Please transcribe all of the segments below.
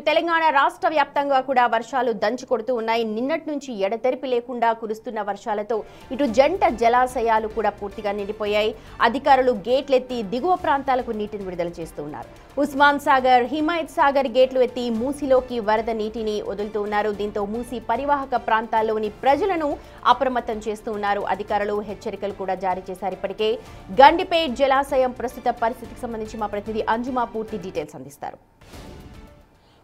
తెలంగాణ రాష్ట్ర వ్యాప్తంగా కూడా వర్షాలు దంచుకొడుతూ ఉన్నాయి. నిన్నటి నుంచి ఎడతెరిపి లేకుండా కురుస్తున్న వర్షాలతో ఇటు జంట జలాశయాలు కూడా పూర్తిగా నిండిపోయాయి. అధికారులు గేట్లెత్తి దిగువ ప్రాంతాలకు నీటిని విడుదల చేస్తున్నారు. ఉస్మాన్ సాగర్, హిమాయత్ సాగర్ గేట్లు ఎత్తి మూసిలోకి వరద నీటిని వదులుతూ ఉన్నారు. దీంతో మూసి పరివాహక ప్రాంతాల్లోని ప్రజలను అప్రమత్తం చేస్తూ ఉన్నారు. అధికారులు హెచ్చరికలు కూడా జారీ చేశారు. ఇప్పటికే గండిపేట్ జలాశయం ప్రస్తుత పరిస్థితికి సంబంధించి మా ప్రతినిధి అంజుమా పూర్తి డీటెయిల్స్ అందిస్తారు.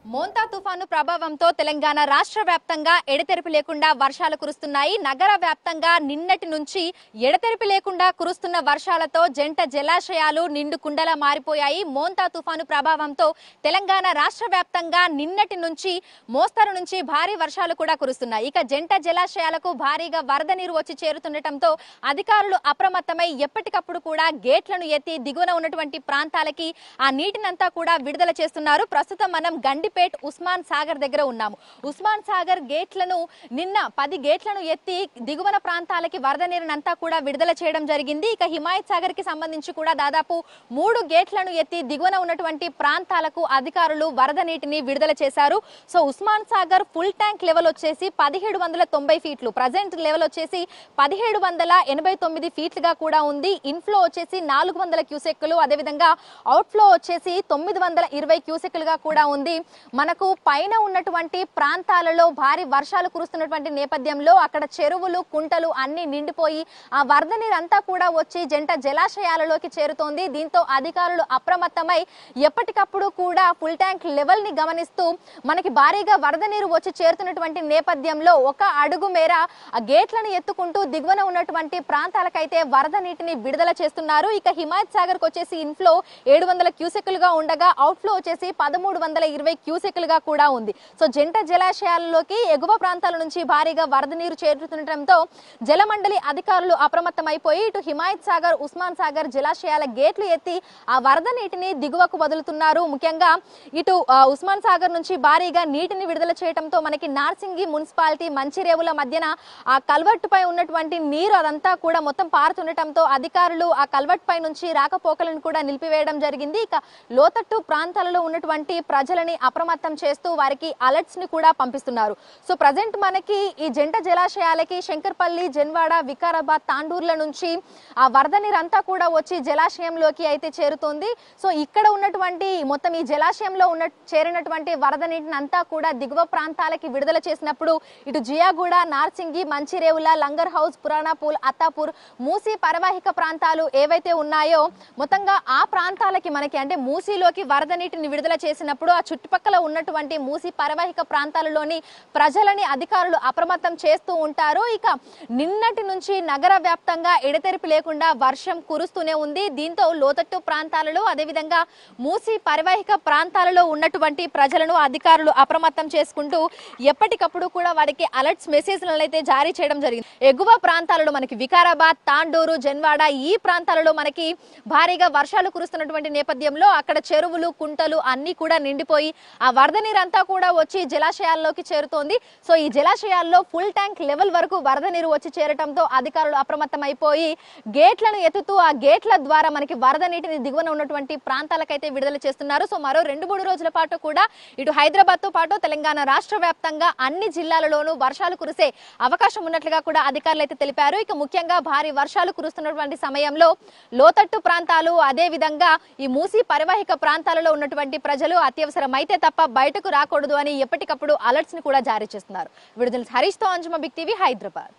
మోంతా తుఫాను ప్రభావంతో తెలంగాణ రాష్ట్ర వ్యాప్తంగా ఎడతెరిపి లేకుండా వర్షాలు కురుస్తున్నాయి. నగర వ్యాప్తంగా నిన్నటి నుంచి ఎడతెరిపి లేకుండా కురుస్తున్న వర్షాలతో జంట జలాశయాలు నిండు కుండలా మారిపోయాయి. మోంతా తుఫాను ప్రభావంతో తెలంగాణ రాష్ట్ర వ్యాప్తంగా నిన్నటి నుంచి మోస్తరు నుంచి భారీ వర్షాలు కూడా కురుస్తున్నాయి. ఇక జంట జలాశయాలకు భారీగా వరద నీరు వచ్చి చేరుతుండటంతో అధికారులు అప్రమత్తమై ఎప్పటికప్పుడు కూడా గేట్లను ఎత్తి దిగువన ఉన్నటువంటి ప్రాంతాలకి ఆ నీటినంతా కూడా విడుదల చేస్తున్నారు. ప్రస్తుతం మనం గండిపేట్ ఉస్మాన్ సాగర్ దగ్గర ఉన్నాము. ఉస్మాన్ సాగర్ గేట్లను నిన్న 10 గేట్లను ఎత్తి దిగువన ప్రాంతాలకి వరద నీరునంతా కూడా విడుదల చేయడం జరిగింది. ఇక హిమాయత్ సాగర్ కి సంబంధించి కూడా దాదాపు 3 గేట్లను ఎత్తి దిగువన ఉన్నటువంటి ప్రాంతాలకు అధికారులు వరద నీటిని విడుదల చేశారు. So Osman Sagar full tank level వచ్చేసి 1790 ఫీట్లు, ప్రజెంట్ లెవెల్ వచ్చేసి 1789 ఫీట్లుగా కూడా ఉంది. ఇన్ఫ్లో వచ్చేసి 400 క్యూసెక్కులు, అదేవిధంగా అవుట్ఫ్లో వచ్చేసి 920 క్యూసెక్కులుగా కూడా ఉంది. మనకు పైన ఉన్నటువంటి ప్రాంతాలలో భారీ వర్షాలు కురుస్తున్నటువంటి నేపథ్యంలో అక్కడ చెరువులు, కుంటలు అన్ని నిండిపోయి ఆ వరద నీరంతా కూడా వచ్చి జంట జలాశయాలలోకి చేరుతోంది. దీంతో అధికారులు అప్రమత్తమై ఎప్పటికప్పుడు కూడా ఫుల్ ట్యాంక్ లెవెల్ ని గమనిస్తూ మనకి భారీగా వరద నీరు వచ్చి చేరుతున్నటువంటి నేపథ్యంలో ఒక అడుగు మేర ఆ గేట్లను ఎత్తుకుంటూ దిగువన ఉన్నటువంటి ప్రాంతాలకైతే వరద నీటిని విడుదల చేస్తున్నారు. ఇక హిమాయత్ సాగర్ కు వచ్చేసి ఇన్ఫ్లో 700 క్యూసెక్కులుగా ఉండగా అవుట్ఫ్లో వచ్చేసి 1320 క్యూసెక్కులుగా కూడా ఉంది. సో జంట జలాశయాలలోకి ఎగువ ప్రాంతాల నుంచి భారీగా వరద నీరు చేరుతుండటంతో జలమండలి అధికారులు అప్రమత్తమైపోయి ఇటు హిమాయత్ సాగర్, ఉస్మాన్ సాగర్ జలాశయాల గేట్లు ఎత్తి ఆ వరద నీటిని దిగువకు వదులుతున్నారు. ముఖ్యంగా ఇటు ఉస్మాన్ సాగర్ నుంచి భారీగా నీటిని విడుదల చేయడంతో మనకి నార్సింగి మున్సిపాలిటీ మంచిరేవుల మధ్యన ఆ కల్వర్ట్ పై ఉన్నటువంటి నీరు అదంతా కూడా మొత్తం పారుతుండటంతో అధికారులు ఆ కల్వర్ట్ పై నుంచి రాకపోకలను కూడా నిలిపివేయడం జరిగింది. ఇక లోతట్టు ప్రాంతాలలో ఉన్నటువంటి ప్రజలని అప్రమత్తం చేస్తూ వారికి అలర్ట్స్ ని కూడా పంపిస్తున్నారు. సో ప్రజెంట్ మనకి ఈ జంట జలాశయాలకి శంకర్పల్లి, జన్వాడ, వికారాబాద్, తాండూర్ల నుంచి ఆ వరద నీరంతా కూడా వచ్చి జలాశయంలోకి అయితే చేరుతోంది. సో ఇక్కడ ఉన్నటువంటి మొత్తం ఈ జలాశయంలో చేరినటువంటి వరద నీటిని అంతా కూడా దిగువ ప్రాంతాలకి విడుదల చేసినప్పుడు ఇటు జియాగూడ, నార్సింగి, మంచిరేవుల, లంగర్ హౌస్, పురాణాపూల్, అత్తాపూర్, మూసీ పరివాహిక ప్రాంతాలు ఏవైతే ఉన్నాయో మొత్తంగా ఆ ప్రాంతాలకి మనకి అంటే మూసీలోకి వరద నీటిని విడుదల చేసినప్పుడు ఆ చుట్టుపక్కల ఉన్నటువంటి మూసి పరివాహిక ప్రాంతాలలోని ప్రజలని అధికారులు అప్రమత్తం చేస్తూ ఉంటారు. ఇక నిన్నటి నుంచి నగర వ్యాప్తంగా ఎడతెరిపి లేకుండా వర్షం కురుస్తూనే ఉంది. దీంతో లోతట్టు ప్రాంతాలలో అదేవిధంగా మూసి పరివాహిక ప్రాంతాలలో ఉన్నటువంటి ప్రజలను అధికారులు అప్రమత్తం చేసుకుంటూ ఎప్పటికప్పుడు కూడా వారికి అలర్ట్స్ మెసేజ్లను అయితే జారీ చేయడం జరిగింది. ఎగువ ప్రాంతాలలో మనకి వికారాబాద్, తాండూరు, జన్వాడ ఈ ప్రాంతాలలో మనకి భారీగా వర్షాలు కురుస్తున్నటువంటి నేపథ్యంలో అక్కడ చెరువులు, కుంటలు అన్ని కూడా నిండిపోయి ఆ వరద నీరంతా కూడా వచ్చి జలాశయాల్లోకి చేరుతోంది. సో ఈ జలాశయాల్లో ఫుల్ ట్యాంక్ లెవెల్ వరకు వరద నీరు వచ్చి చేరటంతో అధికారులు అప్రమత్తం అయిపోయి గేట్లను ఎత్తుతూ ఆ గేట్ల ద్వారా మనకి వరద నీటిని దిగువన ఉన్నటువంటి ప్రాంతాలకైతే విడుదల చేస్తున్నారు. సో మరో 2-3 రోజుల పాటు కూడా ఇటు హైదరాబాద్ తో పాటు తెలంగాణ రాష్ట్ర వ్యాప్తంగా అన్ని జిల్లాలలోనూ వర్షాలు కురిసే అవకాశం ఉన్నట్లుగా కూడా అధికారులు అయితే తెలిపారు. ఇక ముఖ్యంగా భారీ వర్షాలు కురుస్తున్నటువంటి సమయంలో లోతట్టు ప్రాంతాలు అదే విధంగా ఈ మూసీ పరివాహిక ప్రాంతాలలో ఉన్నటువంటి ప్రజలు అత్యవసరమైతే తప్ప బయటకు రాకూడదు అని ఎప్పటికప్పుడు అలర్ట్స్ ని కూడా జారీ చేస్తున్నారు. విడుదల హరీష్ తో అంజుమా, బిగ్ టీవీ, హైదరాబాద్.